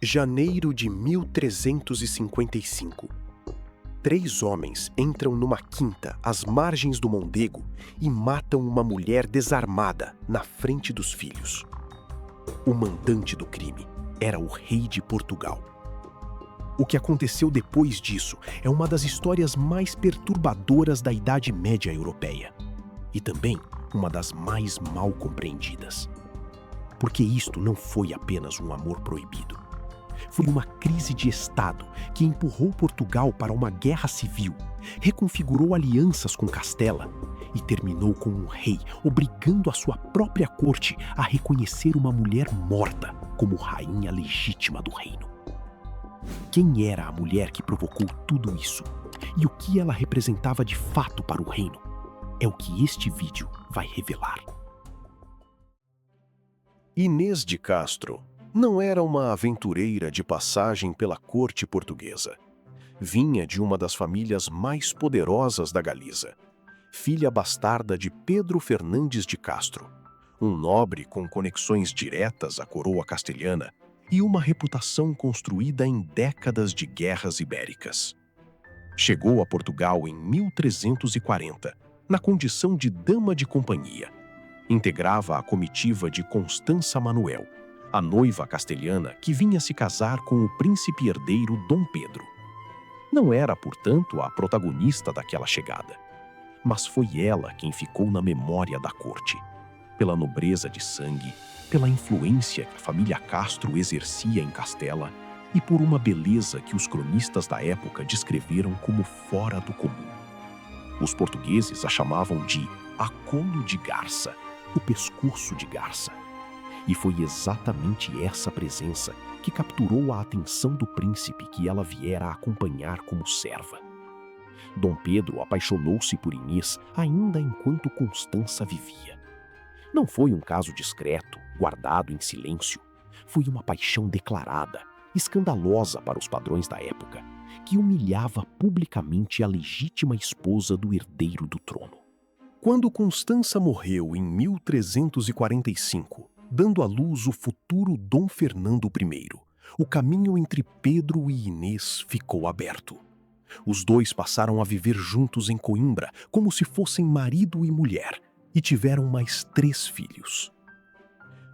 Janeiro de 1355. 3 homens entram numa quinta às margens do Mondego e matam uma mulher desarmada na frente dos filhos. O mandante do crime era o rei de Portugal. O que aconteceu depois disso é uma das histórias mais perturbadoras da Idade Média europeia e também uma das mais mal compreendidas. Porque isto não foi apenas um amor proibido. Foi uma crise de Estado que empurrou Portugal para uma guerra civil, reconfigurou alianças com Castela e terminou com um rei obrigando a sua própria corte a reconhecer uma mulher morta como rainha legítima do reino. Quem era a mulher que provocou tudo isso? E o que ela representava de fato para o reino? É o que este vídeo vai revelar. Inês de Castro não era uma aventureira de passagem pela corte portuguesa. Vinha de uma das famílias mais poderosas da Galiza, filha bastarda de Pedro Fernandes de Castro, um nobre com conexões diretas à coroa castelhana e uma reputação construída em décadas de guerras ibéricas. Chegou a Portugal em 1340, na condição de dama de companhia. Integrava a comitiva de Constança Manuel, a noiva castelhana que vinha se casar com o príncipe herdeiro Dom Pedro. Não era, portanto, a protagonista daquela chegada, mas foi ela quem ficou na memória da corte, pela nobreza de sangue, pela influência que a família Castro exercia em Castela e por uma beleza que os cronistas da época descreveram como fora do comum. Os portugueses a chamavam de acolo de garça, o pescoço de garça. E foi exatamente essa presença que capturou a atenção do príncipe que ela viera a acompanhar como serva. Dom Pedro apaixonou-se por Inês ainda enquanto Constança vivia. Não foi um caso discreto, guardado em silêncio. Foi uma paixão declarada, escandalosa para os padrões da época, que humilhava publicamente a legítima esposa do herdeiro do trono. Quando Constança morreu em 1345, dando à luz o futuro Dom Fernando I, o caminho entre Pedro e Inês ficou aberto. Os dois passaram a viver juntos em Coimbra, como se fossem marido e mulher, e tiveram mais 3 filhos.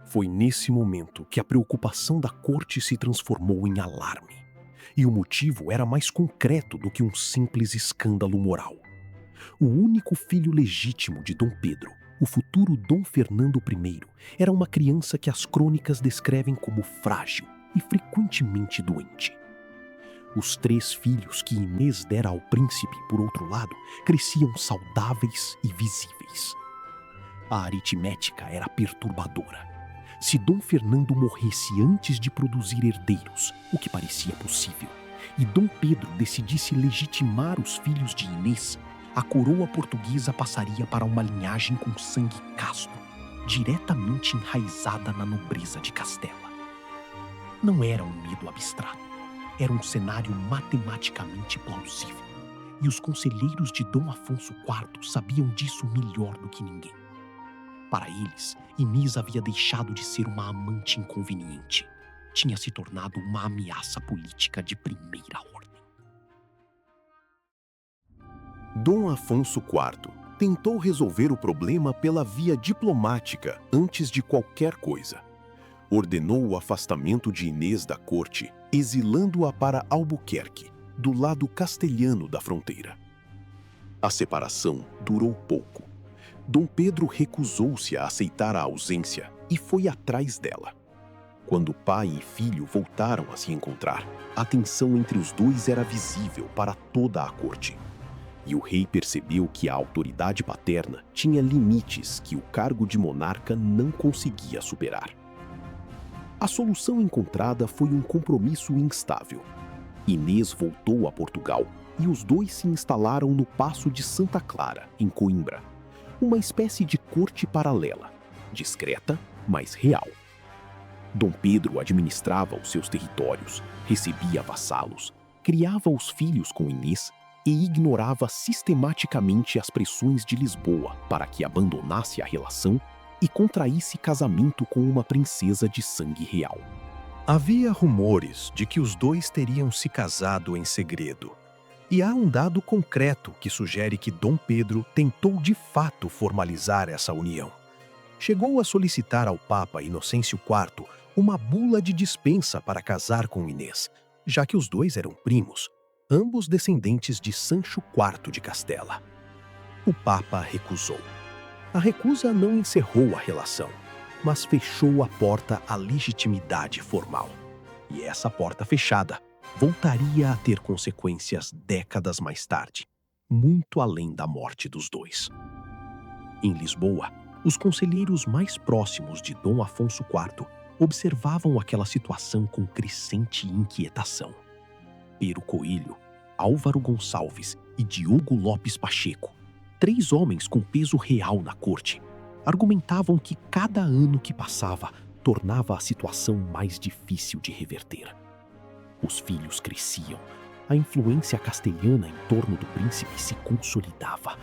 Foi nesse momento que a preocupação da corte se transformou em alarme. E o motivo era mais concreto do que um simples escândalo moral. O único filho legítimo de Dom Pedro, o futuro Dom Fernando I, era uma criança que as crônicas descrevem como frágil e frequentemente doente. Os 3 filhos que Inês dera ao príncipe, por outro lado, cresciam saudáveis e visíveis. A aritmética era perturbadora. Se Dom Fernando morresse antes de produzir herdeiros, o que parecia possível, e Dom Pedro decidisse legitimar os filhos de Inês, a coroa portuguesa passaria para uma linhagem com sangue Castro, diretamente enraizada na nobreza de Castela. Não era um medo abstrato, era um cenário matematicamente plausível, e os conselheiros de Dom Afonso IV sabiam disso melhor do que ninguém. Para eles, Inês havia deixado de ser uma amante inconveniente, tinha se tornado uma ameaça política de primeira ordem. Dom Afonso IV tentou resolver o problema pela via diplomática antes de qualquer coisa. Ordenou o afastamento de Inês da corte, exilando-a para Albuquerque, do lado castelhano da fronteira. A separação durou pouco. Dom Pedro recusou-se a aceitar a ausência e foi atrás dela. Quando pai e filho voltaram a se encontrar, a tensão entre os dois era visível para toda a corte. E o rei percebeu que a autoridade paterna tinha limites que o cargo de monarca não conseguia superar. A solução encontrada foi um compromisso instável. Inês voltou a Portugal e os dois se instalaram no Paço de Santa Clara, em Coimbra, uma espécie de corte paralela, discreta, mas real. Dom Pedro administrava os seus territórios, recebia vassalos, criava os filhos com Inês e ignorava sistematicamente as pressões de Lisboa para que abandonasse a relação e contraísse casamento com uma princesa de sangue real. Havia rumores de que os dois teriam se casado em segredo. E há um dado concreto que sugere que Dom Pedro tentou de fato formalizar essa união. Chegou a solicitar ao Papa Inocêncio IV uma bula de dispensa para casar com Inês, já que os dois eram primos, ambos descendentes de Sancho IV de Castela. O Papa recusou. A recusa não encerrou a relação, mas fechou a porta à legitimidade formal. E essa porta fechada voltaria a ter consequências décadas mais tarde, muito além da morte dos dois. Em Lisboa, os conselheiros mais próximos de Dom Afonso IV observavam aquela situação com crescente inquietação. Pero Coelho, Álvaro Gonçalves e Diogo Lopes Pacheco, 3 homens com peso real na corte, argumentavam que cada ano que passava tornava a situação mais difícil de reverter. Os filhos cresciam, a influência castelhana em torno do príncipe se consolidava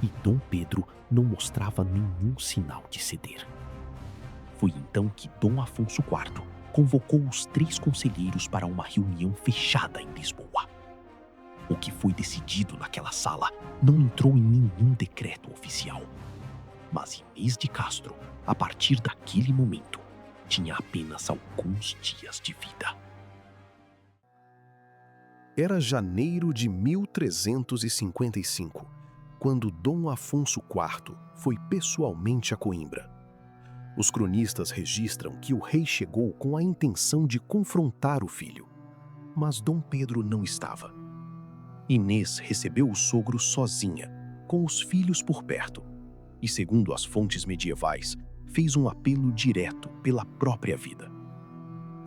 e Dom Pedro não mostrava nenhum sinal de ceder. Foi então que Dom Afonso IV convocou os 3 conselheiros para uma reunião fechada em Lisboa. O que foi decidido naquela sala não entrou em nenhum decreto oficial. Mas Inês de Castro, a partir daquele momento, tinha apenas alguns dias de vida. Era janeiro de 1355, quando Dom Afonso IV foi pessoalmente a Coimbra. Os cronistas registram que o rei chegou com a intenção de confrontar o filho, mas Dom Pedro não estava. Inês recebeu o sogro sozinha, com os filhos por perto, e, segundo as fontes medievais, fez um apelo direto pela própria vida.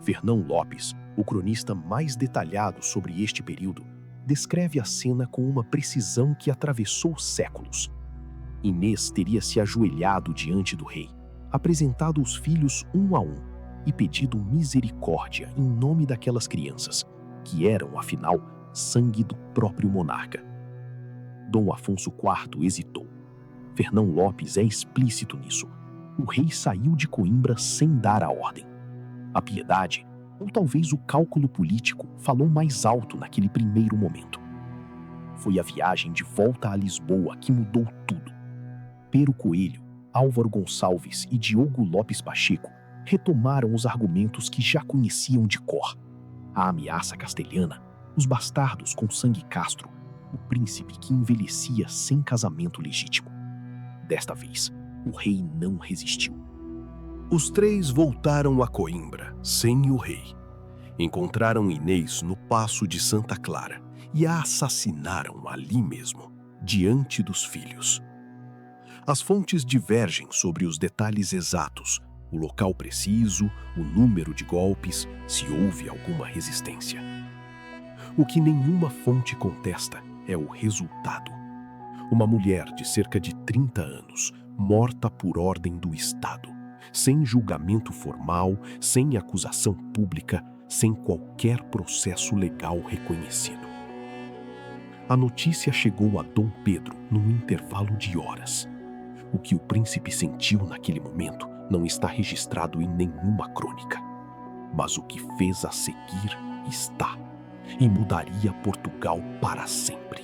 Fernão Lopes, o cronista mais detalhado sobre este período, descreve a cena com uma precisão que atravessou séculos. Inês teria se ajoelhado diante do rei, apresentado os filhos um a um e pedido misericórdia em nome daquelas crianças, que eram, afinal, sangue do próprio monarca. Dom Afonso IV hesitou. Fernão Lopes é explícito nisso. O rei saiu de Coimbra sem dar a ordem. A piedade, ou talvez o cálculo político, falou mais alto naquele primeiro momento. Foi a viagem de volta a Lisboa que mudou tudo. Pero Coelho, Álvaro Gonçalves e Diogo Lopes Pacheco retomaram os argumentos que já conheciam de cor. A ameaça castelhana, os bastardos com sangue Castro, o príncipe que envelhecia sem casamento legítimo. Desta vez, o rei não resistiu. Os 3 voltaram a Coimbra, sem o rei. Encontraram Inês no Paço de Santa Clara e a assassinaram ali mesmo, diante dos filhos. As fontes divergem sobre os detalhes exatos, o local preciso, o número de golpes, se houve alguma resistência. O que nenhuma fonte contesta é o resultado. Uma mulher de cerca de 30 anos, morta por ordem do Estado, sem julgamento formal, sem acusação pública, sem qualquer processo legal reconhecido. A notícia chegou a Dom Pedro num intervalo de horas. O que o príncipe sentiu naquele momento não está registrado em nenhuma crônica. Mas o que fez a seguir está, e mudaria Portugal para sempre.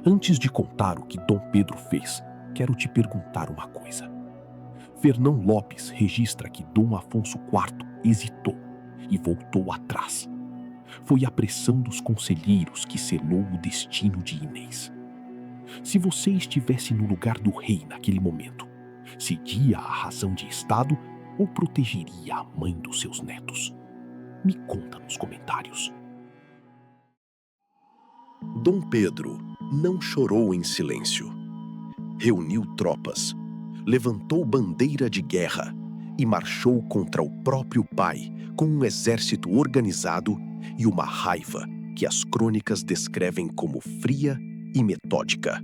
Antes de contar o que Dom Pedro fez, quero te perguntar uma coisa. Fernão Lopes registra que Dom Afonso IV hesitou e voltou atrás. Foi a pressão dos conselheiros que selou o destino de Inês. Se você estivesse no lugar do rei naquele momento, cedia à razão de Estado ou protegeria a mãe dos seus netos? Me conta nos comentários. Dom Pedro não chorou em silêncio. Reuniu tropas, levantou bandeira de guerra e marchou contra o próprio pai com um exército organizado e uma raiva que as crônicas descrevem como fria e metódica.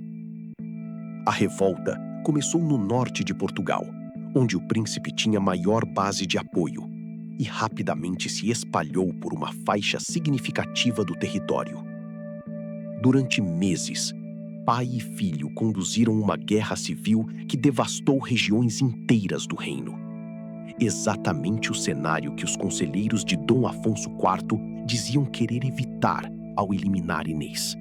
A revolta começou no norte de Portugal, onde o príncipe tinha maior base de apoio, e rapidamente se espalhou por uma faixa significativa do território. Durante meses, pai e filho conduziram uma guerra civil que devastou regiões inteiras do reino. exatamente o cenário que os conselheiros de Dom Afonso IV diziam querer evitar ao eliminar Inês.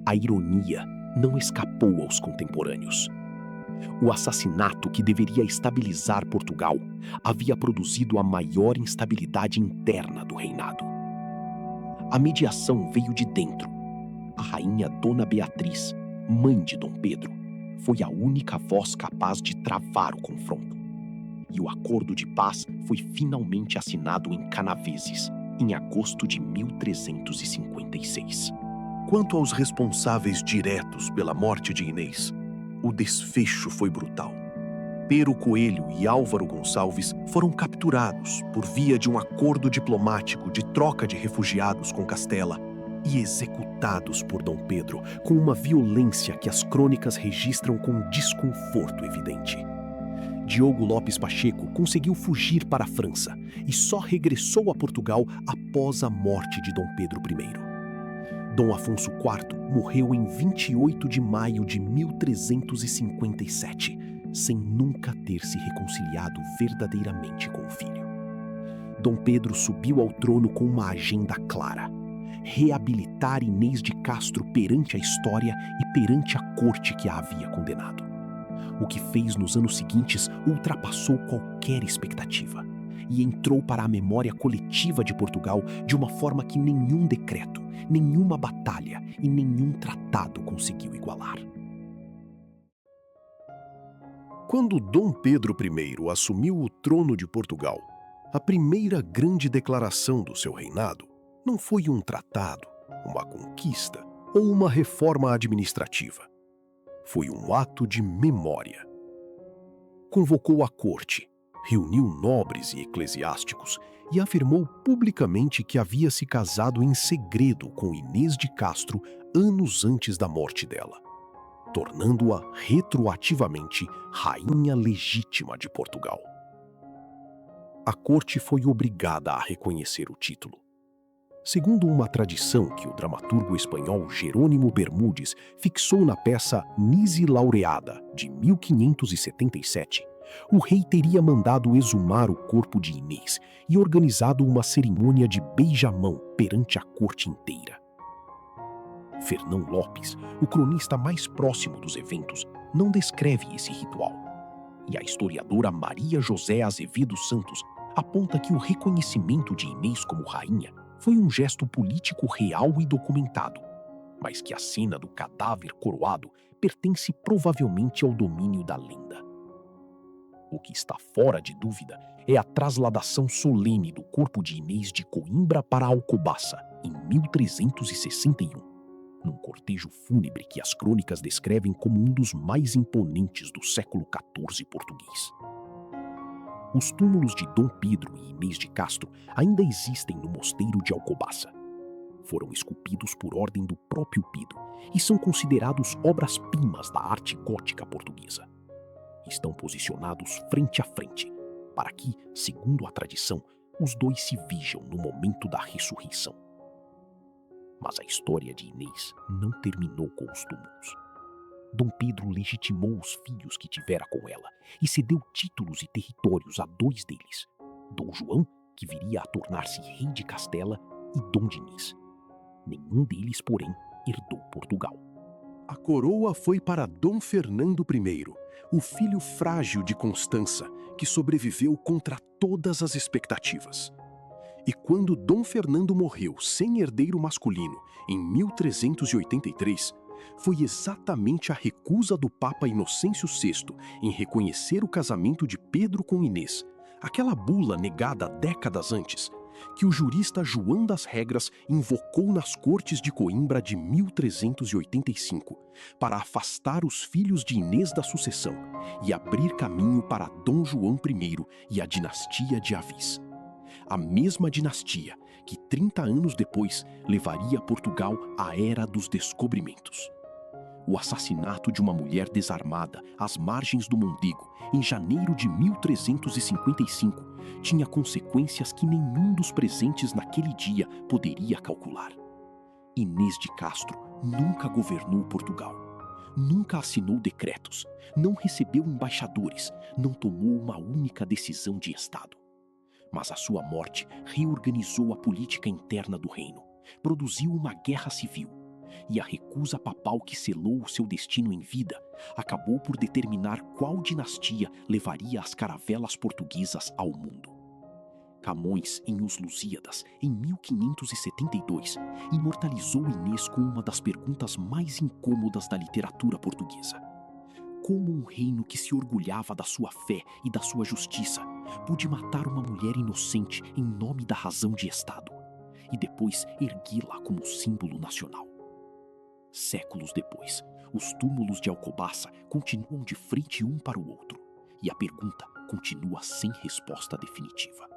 A ironia não escapou aos contemporâneos. O assassinato que deveria estabilizar Portugal havia produzido a maior instabilidade interna do reinado. A mediação veio de dentro. A rainha Dona Beatriz, mãe de Dom Pedro, foi a única voz capaz de travar o confronto. E o acordo de paz foi finalmente assinado em Canaveses, em agosto de 1356. Quanto aos responsáveis diretos pela morte de Inês, o desfecho foi brutal. Pero Coelho e Álvaro Gonçalves foram capturados por via de um acordo diplomático de troca de refugiados com Castela e executados por Dom Pedro com uma violência que as crônicas registram com desconforto evidente. Diogo Lopes Pacheco conseguiu fugir para a França e só regressou a Portugal após a morte de Dom Pedro I. Dom Afonso IV morreu em 28 de maio de 1357, sem nunca ter se reconciliado verdadeiramente com o filho. Dom Pedro subiu ao trono com uma agenda clara: reabilitar Inês de Castro perante a história e perante a corte que a havia condenado. O que fez nos anos seguintes ultrapassou qualquer expectativa e entrou para a memória coletiva de Portugal de uma forma que nenhum decreto, nenhuma batalha e nenhum tratado conseguiu igualar. Quando Dom Pedro I assumiu o trono de Portugal, a primeira grande declaração do seu reinado não foi um tratado, uma conquista ou uma reforma administrativa. Foi um ato de memória. Convocou a corte, reuniu nobres e eclesiásticos e afirmou publicamente que havia se casado em segredo com Inês de Castro anos antes da morte dela, tornando-a retroativamente rainha legítima de Portugal. A corte foi obrigada a reconhecer o título. Segundo uma tradição que o dramaturgo espanhol Jerônimo Bermúdez fixou na peça Nise Laureada, de 1577, o rei teria mandado exumar o corpo de Inês e organizado uma cerimônia de beijamão perante a corte inteira. Fernão Lopes, o cronista mais próximo dos eventos, não descreve esse ritual. E a historiadora Maria José Azevedo Santos aponta que o reconhecimento de Inês como rainha foi um gesto político real e documentado, mas que a cena do cadáver coroado pertence provavelmente ao domínio da lenda. O que está fora de dúvida é a trasladação solene do corpo de Inês de Coimbra para Alcobaça, em 1361, num cortejo fúnebre que as crônicas descrevem como um dos mais imponentes do século XIV português. Os túmulos de Dom Pedro e Inês de Castro ainda existem no mosteiro de Alcobaça. Foram esculpidos por ordem do próprio Pedro e são considerados obras-primas da arte gótica portuguesa. Estão posicionados frente a frente, para que, segundo a tradição, os dois se vejam no momento da ressurreição. Mas a história de Inês não terminou com os túmulos. Dom Pedro legitimou os filhos que tivera com ela e cedeu títulos e territórios a dois deles: Dom João, que viria a tornar-se rei de Castela, e Dom Dinis. Nenhum deles, porém, herdou Portugal. A coroa foi para Dom Fernando I, o filho frágil de Constança, que sobreviveu contra todas as expectativas. E quando Dom Fernando morreu sem herdeiro masculino, em 1383, foi exatamente a recusa do Papa Inocêncio VI em reconhecer o casamento de Pedro com Inês, aquela bula negada décadas antes, que o jurista João das Regras invocou nas Cortes de Coimbra de 1385 para afastar os filhos de Inês da sucessão e abrir caminho para Dom João I e a dinastia de Avis. A mesma dinastia que 30 anos depois levaria Portugal à Era dos Descobrimentos. O assassinato de uma mulher desarmada às margens do Mondego, em janeiro de 1355, tinha consequências que nenhum dos presentes naquele dia poderia calcular. Inês de Castro nunca governou Portugal. nunca assinou decretos, não recebeu embaixadores, não tomou uma única decisão de Estado. Mas a sua morte reorganizou a política interna do reino, produziu uma guerra civil, e a recusa papal que selou o seu destino em vida acabou por determinar qual dinastia levaria as caravelas portuguesas ao mundo. Camões, em Os Lusíadas, em 1572, imortalizou Inês com uma das perguntas mais incômodas da literatura portuguesa. Como um reino que se orgulhava da sua fé e da sua justiça pôde matar uma mulher inocente em nome da razão de Estado e depois erguê-la como símbolo nacional? Séculos depois, os túmulos de Alcobaça continuam de frente um para o outro e a pergunta continua sem resposta definitiva.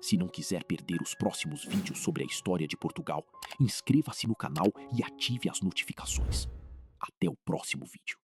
Se não quiser perder os próximos vídeos sobre a história de Portugal, inscreva-se no canal e ative as notificações. Até o próximo vídeo.